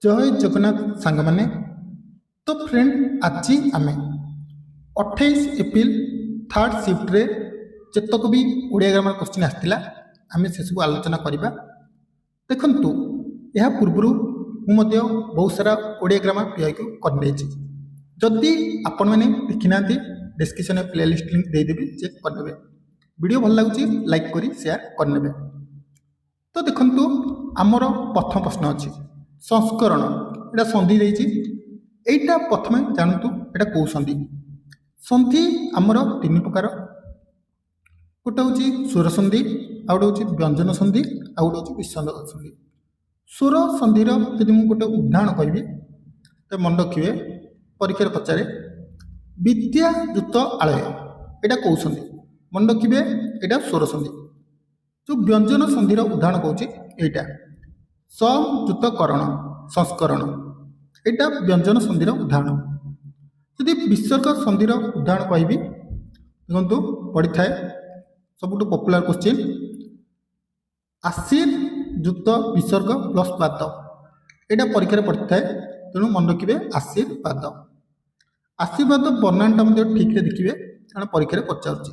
ଜୟ ଜଗନ୍ନାଥ ସାଙ୍ଗମାନେ। ତ ଫ୍ରେଣ୍ଡ, ଆଜି ଆମେ 28 ଏପ୍ରିଲ ଥାର୍ଡ ସିଫ୍ଟରେ ଯେତକ ବି ଓଡ଼ିଆ ଗ୍ରାମାର କ୍ୱେଶ୍ଚିନ୍ ଆସିଥିଲା ଆମେ ସେସବୁ ଆଲୋଚନା କରିବା। ଦେଖନ୍ତୁ, ଏହା ପୂର୍ବରୁ ମୁଁ ମଧ୍ୟ ବହୁତ ସାରା ଓଡ଼ିଆ ଗ୍ରାମାର ପିଆଇକୁ କରିନେଇଛି। ଯଦି ଆପଣମାନେ ଦେଖିନାହାନ୍ତି ଡେସ୍କ୍ରିପ୍ସନରେ ପ୍ଲେଲିଷ୍ଟ ଲିଙ୍କ୍ ଦେଇଦେବି, ଚେକ୍ କରିନେବେ। ଭିଡ଼ିଓ ଭଲ ଲାଗୁଛି ଲାଇକ୍ କରି ସେୟାର କରିନେବେ। ତ ଦେଖନ୍ତୁ, ଆମର ପ୍ରଥମ ପ୍ରଶ୍ନ ଅଛି ସଂସ୍କରଣ। এটা ସନ୍ଧି ଦେଇଛି। এইটা ପ୍ରଥମେ ଜାଣନ୍ତୁ এটা କେଉଁ ସନ୍ଧି। ସନ୍ଧି ଆମର ତିନି ପ୍ରକାର। ଗୋଟେ ହେଉଛି ସ୍ୱର ସନ୍ଧି, ଆଉ ଗୋଟେ ହେଉଛି ବ୍ୟଞ୍ଜନ ସନ୍ଧି, ଆଉ ଗୋଟେ ହେଉଛି ବିସର୍ଗ ସନ୍ଧି। ସ୍ୱର ସନ୍ଧିର ଯଦି ମୁଁ ଗୋଟେ ଉଦାହରଣ କହିବି ତ ମନେ ରଖିବେ, ପରୀକ୍ଷାରେ ପଚାରେ ବିଦ୍ୟା ଯୁକ୍ତ ଆଳୟ, এটা କେଉଁ ସନ୍ଧି? ମନେ ରଖିବେ এটা ସ୍ୱର ସନ୍ଧି। ଯେଉଁ ବ୍ୟଞ୍ଜନ ସନ୍ଧିର ଉଦାହରଣ କହୁଛି এইটা ସଂଯୁକ୍ତ କରଣ, ସଂସ୍କରଣ, এটা ବ୍ୟଞ୍ଜନ ସନ୍ଧିର ଉଦାହରଣ। ଯଦି ବିସର୍ଗ ସନ୍ଧିର ଉଦାହରଣ କହିବି, ଦେଖନ୍ତୁ ପଡ଼ିଥାଏ ସବୁଠୁ ପପୁଲାର କ୍ୱେଶ୍ଚିନ୍ ଆଶୀର୍ ଯୁକ୍ତ ବିସର୍ଗ ପ୍ଲସ୍ ପାଦ, ଏଇଟା ପରୀକ୍ଷାରେ ପଡ଼ିଥାଏ। ତେଣୁ ମନେ ରଖିବେ ଆଶୀର୍ବାଦ। ଆଶୀର୍ବାଦ ବର୍ଣ୍ଣନାଟା ମଧ୍ୟ ଠିକ୍ରେ ଦେଖିବେ, କାରଣ ପରୀକ୍ଷାରେ ପଚାରୁଛି।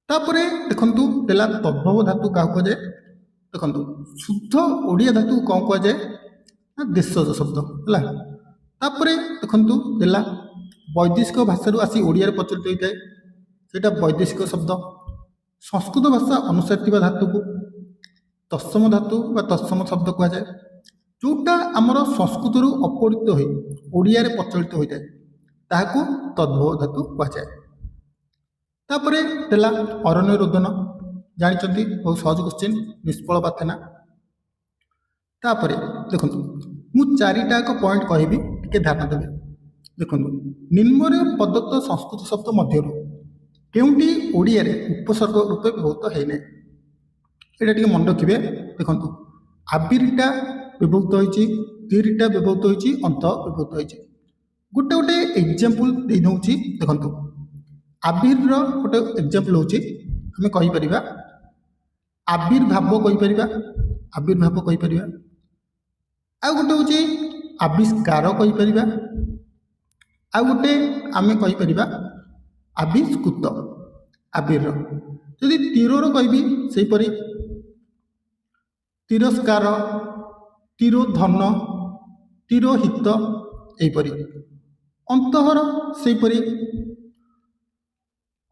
ତାପରେ ଦେଖନ୍ତୁ ଦେଲା ତଦ୍ଭବ ଧାତୁ କାହାକୁ କୁହାଯାଏ। ଦେଖନ୍ତୁ ଶୁଦ୍ଧ ଓଡ଼ିଆ ଧାତୁ କ'ଣ କୁହାଯାଏ ନା ଦେଶଜ ଶବ୍ଦ ହେଲା। ତାପରେ ଦେଖନ୍ତୁ ଦେଲା ବୈଦେଶିକ ଭାଷାରୁ ଆସି ଓଡ଼ିଆରେ ପ୍ରଚଳିତ ହୋଇଥାଏ, ସେଇଟା ବୈଦେଶିକ ଶବ୍ଦ। ସଂସ୍କୃତ ଭାଷା ଅନୁସାରେ ଥିବା ଧାତୁକୁ ତତ୍ସମ ଧାତୁ ବା ତତ୍ସମ ଶବ୍ଦ କୁହାଯାଏ। ଯେଉଁଟା ଆମର ସଂସ୍କୃତରୁ ଅପହୃତ ହୋଇ ଓଡ଼ିଆରେ ପ୍ରଚଳିତ ହୋଇଥାଏ ତାହାକୁ ତଦ୍ଭବ ଧାତୁ କୁହାଯାଏ। ତାପରେ ଦେଲା ଅରଣ୍ୟ ରୋଦନ, ଜାଣିଛନ୍ତି ବହୁତ ସହଜ କ୍ୱେଶ୍ଚିନ୍, ନିଷ୍ଫଳ ପ୍ରାର୍ଥନା। ତାପରେ ଦେଖନ୍ତୁ ମୁଁ ଚାରିଟା ଏକ ପଏଣ୍ଟ କହିବି, ଟିକେ ଧ୍ୟାନ ଦେବେ। ଦେଖନ୍ତୁ ନିମ୍ନରେ ପ୍ରଦତ୍ତ ସଂସ୍କୃତ ଶବ୍ଦ ମଧ୍ୟରୁ କେଉଁଟି ଓଡ଼ିଆରେ ଉପସର୍ଗ ରୂପେ ବ୍ୟବହୃତ ହେଇନାହିଁ, ଏଇଟା ଟିକେ ମନେ ରଖିବେ। ଦେଖନ୍ତୁ ଆବିର୍ଟା ବ୍ୟବହୃତ ହୋଇଛି, ତିରିଟା ବ୍ୟବହୃତ ହୋଇଛି, ଅନ୍ତ ବ୍ୟବହୃତ ହୋଇଛି। ଗୋଟେ ଗୋଟେ ଏକ୍ଜାମ୍ପଲ୍ ଦେଇ ଦେଉଛି। ଦେଖନ୍ତୁ ଆବିର୍ର ଗୋଟେ ଏକ୍ଜାମ୍ପଲ୍ ହେଉଛି, ଆମେ କହିପାରିବା ଆବିର୍ଭାବ କହିପାରିବା, ଆବିର୍ଭାବ କହିପାରିବା। ଆଉ ଗୋଟେ ହେଉଛି ଆବିଷ୍କାର କହିପାରିବା, ଆଉ ଗୋଟେ ଆମେ କହିପାରିବା ଆବିଷ୍କୃତ। ଆବିର୍ର ଯଦି ତୀରର କହିବି ସେହିପରି ତିରସ୍କାର, ତିରୋଧନ, ତିରୋହିତ, ଏହିପରି। ଅନ୍ତଃର ସେହିପରି,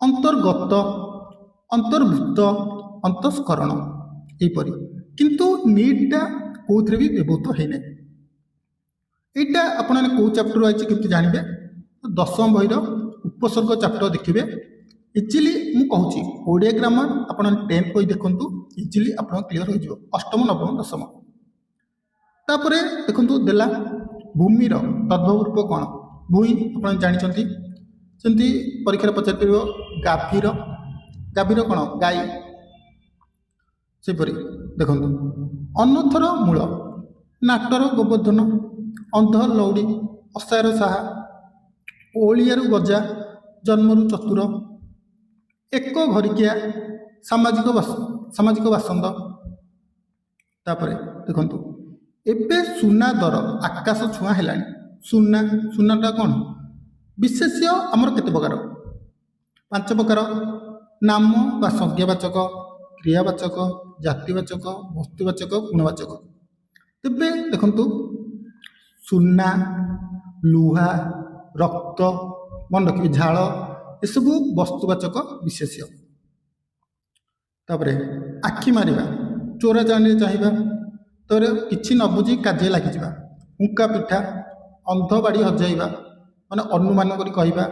ଅନ୍ତର୍ଗତ, ଅନ୍ତର୍ଭୁକ୍ତ, ଅନ୍ତଃସ୍କରଣ, ଏହିପରି। କିନ୍ତୁ ନିଟ୍ଟା କେଉଁଥିରେ ବି ବ୍ୟବହୃତ ହେଇନାହିଁ। এইটা আপনার কেউ চ্ୟାପ୍ଟର আছে କେମିତି ଜାଣିବେ? ଦଶମ ବହିର ଉପସର୍ଗ ଚ୍ୟାପ୍ଟର ଦେଖିବେ। ଇଜିଲି ମୁଁ କହୁଛି ଓଡ଼ିଆ ଗ୍ରାମାର ଆପଣ 10th ବହି ଦେଖନ୍ତୁ, ଇଜିଲି ଆପଣ କ୍ଲିୟର ହୋଇଯିବ, ଅଷ୍ଟମ, ନବମ, ଦଶମ। ତାପରେ ଦେଖନ୍ତୁ ଦେଲା ଭୂମିର ତଦ୍ଭବ ରୂପ କ'ଣ? ଭୂଇଁ ଆପଣ ଜାଣିଛନ୍ତି, ସେମିତି ପରୀକ୍ଷାରେ ପଚାରିପାରିବ ଗାଭୀର, ଗାଭୀର କ'ଣ? ଗାଈ। ସେହିପରି ଦେଖନ୍ତୁ ଅନଥର ମୂଳ, ନାଟର ଗୋବର୍ଦ୍ଧନ, ଅନ୍ଧ ଲଉଡ଼ି, ଅସାର ସାହା, ଓଳିଆରୁ ଗଜା, ଜନ୍ମରୁ ଚତୁର, ଏକ ଘରିକିଆ, ସାମାଜିକ ବାସନ୍ଦ। ତାପରେ ଦେଖନ୍ତୁ ଏବେ ସୁନା ଦର ଆକାଶ ଛୁଆଁ ହେଲାଣି। ସୁନା, ସୁନାଟା କ'ଣ? ବିଶେଷ୍ୟ ଆମର କେତେ ପ୍ରକାର? 5 ପ୍ରକାର। ନାମ ବା ସଂଜ୍ଞାବାଚକ, କ୍ରିୟାବାଚକ, ଜାତିବାଚକ, ବସ୍ତୁବାଚକ, ଗୁଣବାଚକ। ତେବେ ଦେଖନ୍ତୁ ସୁନା, ଲୁହା, ରକ୍ତ, ମନେ ରଖିବେ ଝାଳ, ଏସବୁ ବସ୍ତୁବାଚକ ବିଶେଷ୍ୟ। ତାପରେ ଆଖି ମାରିବା, ଚୋରା ଚାହିଁବା, ତାପରେ କିଛି ନ ବୁଝି କାର୍ଯ୍ୟ ଲାଗିଯିବା, ଉଙ୍କା ପିଠା, ଅନ୍ଧ ବାଡ଼ି ହଜାଇବା, ମାନେ ଅନୁମାନ କରି କହିବା।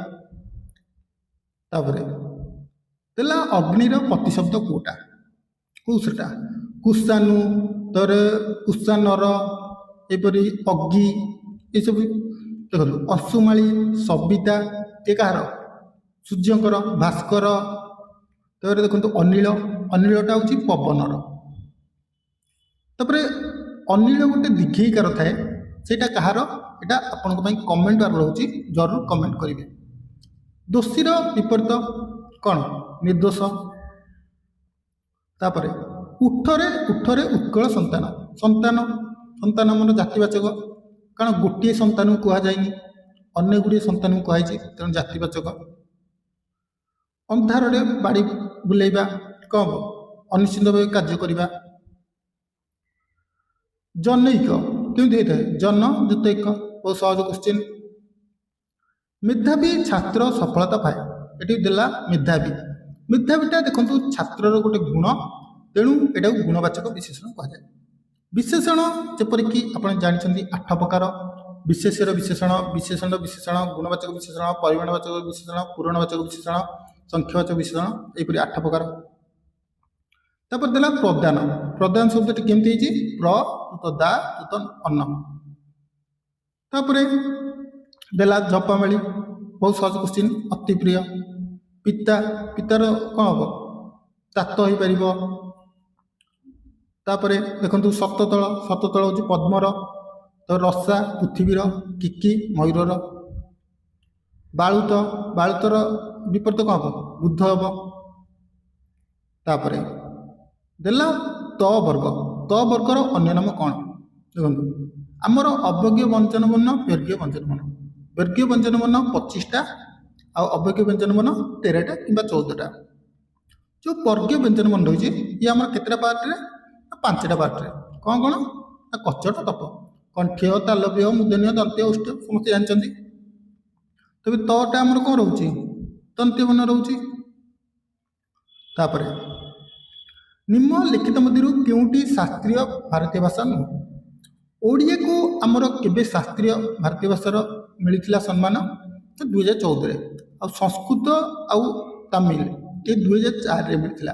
ତାପରେ ଦେଲା ଅଗ୍ନିର ପ୍ରତିଶବ୍ଦ କେଉଁଟା? କେଉଁ ସେଟା? କୁଶାନୁ, ତାପରେ କୁଶାନର, ଏପରି ଅଗି, ଏସବୁ। ଦେଖନ୍ତୁ ଅସୁମାଳି, ସବିତା, ଏ କାହାର? ସୂର୍ଯ୍ୟଙ୍କର। ଭାସ୍କର। ତାପରେ ଦେଖନ୍ତୁ ଅନିଳ, ଅନିଳଟା ହେଉଛି ପବନର। ତାପରେ ଅନିଳ ଗୋଟେ ଦୀର୍ଘଇକାର ଥାଏ, ସେଇଟା କାହାର? ଏଇଟା ଆପଣଙ୍କ ପାଇଁ କମେଣ୍ଟ ରହୁଛି, ଜରୁର କମେଣ୍ଟ କରିବେ। ଦୋଷୀର ବିପରୀତ କ'ଣ? ନିର୍ଦ୍ଦୋଷ। ତାପରେ ଉଠରେ, ଉଠରେ ଉତ୍କଳ ସନ୍ତାନ, ସନ୍ତାନ। ସନ୍ତାନ ଆମର ଜାତିବାଚକ, କାରଣ ଗୋଟିଏ ସନ୍ତାନକୁ କୁହାଯାଇନି, ଅନେକ ଗୁଡ଼ିଏ ସନ୍ତାନକୁ କୁହାଯାଇଛି, ତେଣୁ ଜାତିବାଚକ। ଅନ୍ଧାରରେ ବାଡ଼ି ବୁଲେଇବା କ'ଣ ହେବ? ଅନିଶ୍ଚିତ ଭାବେ କାର୍ଯ୍ୟ କରିବା। ଜନୈକ କେମିତି ହେଇଥାଏ? ଜନ ଯୁକ୍ତ ଏକ, ବହୁତ ସହଜ କ୍ୱେଶ୍ଚିନ୍। ମେଧାବୀ ଛାତ୍ର ସଫଳତା ପାଏ, ଏଠି ଦେଲା ମେଧାବୀ। ମେଧାବୀଟା ଦେଖନ୍ତୁ ଛାତ୍ରର ଗୋଟେ ଗୁଣ, ତେଣୁ ଏଟାକୁ ଗୁଣବାଚକ ବିଶେଷଣ କୁହାଯାଏ। ବିଶେଷଣ ଯେପରିକି ଆପଣ ଜାଣିଛନ୍ତି 8 ପ୍ରକାର: ବିଶେଷ୍ୟର ବିଶେଷଣ, ବିଶେଷଣର ବିଶେଷଣ, ଗୁଣବାଚକ ବିଶେଷଣ, ପରିମାଣବାଚକ ବିଶେଷଣ, ପୂରଣବାଚକ ବିଶେଷଣ, ସଂଖ୍ୟାବାଚକ ବିଶେଷଣ, ଏହିପରି 8 ପ୍ରକାର। ତାପରେ ଦେଲା ପ୍ରଦାନ। ପ୍ରଦାନ ଶବ୍ଦଟି କେମିତି ହେଇଛି? ପ୍ର ଯୁକ୍ତ ଦା ଯୁକ୍ତ ଅନ୍ନ। ତାପରେ ଦେଲା ଜପାମାଳି, ବହୁତ ସହଜ କ୍ୱେଶ୍ଚିନ୍, ଅତି ପ୍ରିୟ। ପିତା, ପିତାର କ'ଣ ହେବ? ତାତ ହୋଇପାରିବ। ତାପରେ ଦେଖନ୍ତୁ ଶତତଳ, ଶତତଳ ହେଉଛି ପଦ୍ମର। ତ ରସା ପୃଥିବୀର, କିକି ମୟୂରର। ବାଳୁତ, ବାଳୁତର ବିପରୀତ କ'ଣ ହେବ? ବୁଧ ହେବ। ତାପରେ ଦେଲା ତ ବର୍ଗ। ତ ବର୍ଗର ଅନ୍ୟ ନାମ କ'ଣ? ଦେଖନ୍ତୁ ଆମର ଅବଜ୍ଞ ବ୍ୟଞ୍ଜନ ବର୍ଣ୍ଣ, ବର୍ଗୀୟ ବ୍ୟଞ୍ଜନ ବର୍ଣ୍ଣ। ବର୍ଗୀୟ ବ୍ୟଞ୍ଜନ ବର୍ଣ୍ଣ 25ଟା, ଆଉ ଅବଜ୍ଞ ବ୍ୟଞ୍ଜନ ବର୍ଣ୍ଣ 13ଟା କିମ୍ବା 14ଟା। ଯେଉଁ ବର୍ଗୀୟ ବ୍ୟଞ୍ଜନ ବର୍ଣ୍ଣ ରହିଛି ଇଏ ଆମର କେତେଟା ପାର୍ଟରେ? 5ଟା ପାର୍ଟରେ। କ'ଣ କ'ଣ? କଚଟ ତପ, କଣ୍ଠ୍ୟ, ତାଲବ୍ୟ, ମୂର୍ଧନ୍ୟ, ଦନ୍ତ୍ୟ, ଉଷ୍ଠ ସମସ୍ତେ ଜାଣିଛନ୍ତି। ତେବେ ତଟା ଆମର କ'ଣ ରହୁଛି? ଦନ୍ତ୍ୟ ବର୍ଣ୍ଣ ରହୁଛି। ତାପରେ ନିମ୍ନଲିଖିତ ମଧ୍ୟରୁ କେଉଁଟି ଶାସ୍ତ୍ରୀୟ ଭାରତୀୟ ଭାଷା ନୁହେଁ? ଓଡ଼ିଆକୁ ଆମର କେବେ ଶାସ୍ତ୍ରୀୟ ଭାରତୀୟ ଭାଷାର ମିଳିଥିଲା ସମ୍ମାନ? 2014ରେ। ଆଉ ସଂସ୍କୃତ ଆଉ ତାମିଲ ଏ 2004ରେ ମିଳିଥିଲା।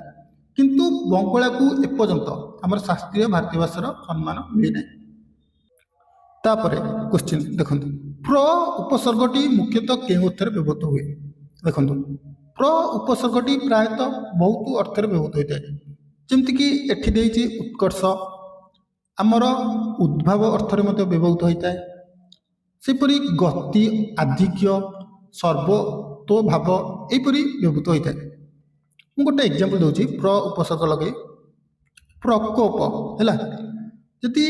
କିନ୍ତୁ ବଙ୍ଗଳାକୁ ଏପର୍ଯ୍ୟନ୍ତ ଆମର ଶାସ୍ତ୍ରୀୟ ଭାରତୀୟ ଭାଷାର ସମ୍ମାନ ମିଳିନାହିଁ। ତାପରେ କ୍ୱେଶ୍ଚିନ୍ ଦେଖନ୍ତୁ, ପ୍ର ଉପସର୍ଗଟି ମୁଖ୍ୟତଃ କେଉଁ ଅର୍ଥରେ ବ୍ୟବହୃତ ହୁଏ? ଦେଖନ୍ତୁ ପ୍ର ଉପସର୍ଗଟି ପ୍ରାୟତଃ ବହୁତ ଅର୍ଥରେ ବ୍ୟବହୃତ ହୋଇଥାଏ। ଯେମିତିକି ଏଠି ଦେଇଛି ଉତ୍କର୍ଷ, ଆମର ଉଦ୍ଭାବ ଅର୍ଥରେ ମଧ୍ୟ ବ୍ୟବହୃତ ହୋଇଥାଏ। ସେପରି ଗତି, ଆଧିକ୍ୟ, ସର୍ବତୋଭାବ ଏହିପରି ବ୍ୟବହୃତ ହୋଇଥାଏ। ମୁଁ ଗୋଟେ ଏକ୍ଜାମ୍ପଲ୍ ଦେଉଛି ପ୍ର ଉପସର୍ଗ ଲଗାଇ। ପ୍ରକୋପ ହେଲା, ଯଦି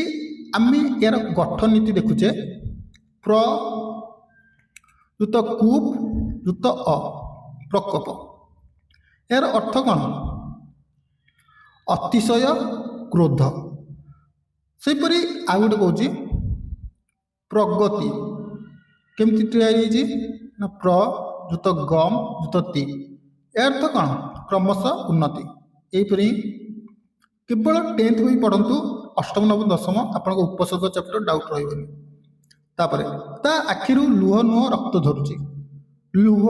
ଆମେ ଏହାର ଗଠନ ନୀତି ଦେଖୁଛେ, ପ୍ର ଯୁକ୍ତ କୁପ୍ ଯୁକ୍ତ ଅ, ପ୍ରକୋପ। ଏହାର ଅର୍ଥ କ'ଣ? ଅତିଶୟ କ୍ରୋଧ। ସେହିପରି ଆଉ ଗୋଟେ କହୁଛି ପ୍ରଗତି। କେମିତି ତିଆରି ହେଇଛି? ନା ପ୍ର ଯୁକ୍ତ ଗମ୍ ଯୁକ୍ତ ତି। ଏହାର ଅର୍ଥ କ'ଣ? କ୍ରମଶଃ ଉନ୍ନତି। ଏହିପରି କେବଳ 10th ବହି ପଢ଼ନ୍ତୁ, ଅଷ୍ଟମ ନବମ ଦଶମ ଆପଣଙ୍କ ଉପସର୍ଗ ଚାପ୍ଟର ଡାଉଟ୍ ରହିବନି। ତାପରେ ତା ଆଖିରୁ ଲୁହ ନୁହଁ ରକ୍ତ ଝରୁଛି। ଲୁହ,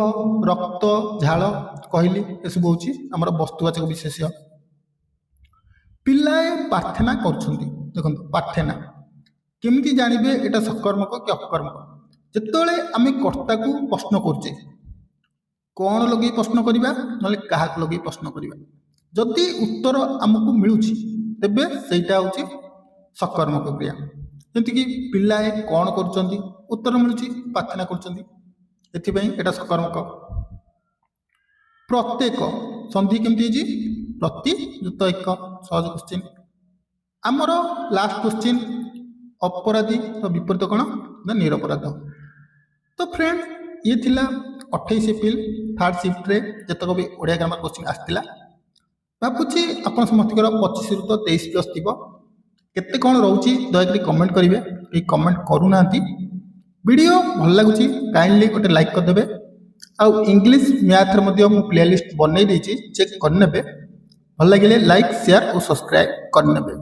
ରକ୍ତ, ଝାଳ କହିଲି ଏସବୁ ହେଉଛି ଆମର ବସ୍ତୁବାଚକ ବିଶେଷ୍ୟ। ପିଲାଏ ପ୍ରାର୍ଥନା କରୁଛନ୍ତି। ଦେଖନ୍ତୁ ପ୍ରାର୍ଥନା କେମିତି ଜାଣିବେ ଏଇଟା ସକର୍ମକ କି ଅକର୍ମକ? ଯେତେବେଳେ ଆମେ କର୍ତ୍ତାକୁ ପ୍ରଶ୍ନ କରୁଛେ, କ'ଣ ଲଗେଇ ପ୍ରଶ୍ନ କରିବା, ନହେଲେ କାହାକୁ ଲଗେଇ ପ୍ରଶ୍ନ କରିବା। ଯଦି ଉତ୍ତର ଆମକୁ ମିଳୁଛି ତେବେ ସେଇଟା ହେଉଛି ସକର୍ମକ କ୍ରିୟା। ଯେମିତିକି ପିଲାଏ କ'ଣ କରୁଛନ୍ତି, ଉତ୍ତର ମିଳୁଛି ପ୍ରାର୍ଥନା କରୁଛନ୍ତି, ଏଥିପାଇଁ ଏଇଟା ସକର୍ମକ। ପ୍ରତ୍ୟେକ ସନ୍ଧି କେମିତି ହେଇଛି? ପ୍ରତି ଯୁକ୍ତ ଏକ, ସହଜ କ୍ୱେଶ୍ଚିନ୍। ଆମର ଲାଷ୍ଟ କ୍ୱେଶ୍ଚିନ୍, ଅପରାଧୀର ବିପରୀତ କ'ଣ? ନା ନିରପରାଧ। ତ ଫ୍ରେଣ୍ଡ ଇଏ ଥିଲା 28 ଏପ୍ରିଲ 3rd ସିଫ୍ଟରେ ଯେତେକ ବି ଓଡ଼ିଆ ଗ୍ରାମାର କୋଶ୍ଚିନ୍ ଆସିଥିଲା। ଭାବୁଛି ଆପଣ ସମସ୍ତଙ୍କର 25ରୁ ତ 23+ ଥିବ। କେତେ କ'ଣ ରହୁଛି ଦୟାକରି କମେଣ୍ଟ କରିବେ। କେହି କମେଣ୍ଟ କରୁନାହାନ୍ତି। ଭିଡ଼ିଓ ଭଲ ଲାଗୁଛି କାଇଣ୍ଡଲି ଗୋଟେ ଲାଇକ୍ କରିଦେବେ। ଆଉ ଇଂଲିଶ ମ୍ୟାଥରେ ମଧ୍ୟ ମୁଁ ପ୍ଲେଲିଷ୍ଟ ବନେଇ ଦେଇଛି, ଚେକ୍ କରିନେବେ। ଭଲ ଲାଗିଲେ ଲାଇକ୍, ସେୟାର ଓ ସବସ୍କ୍ରାଇବ୍ କରିନେବେ।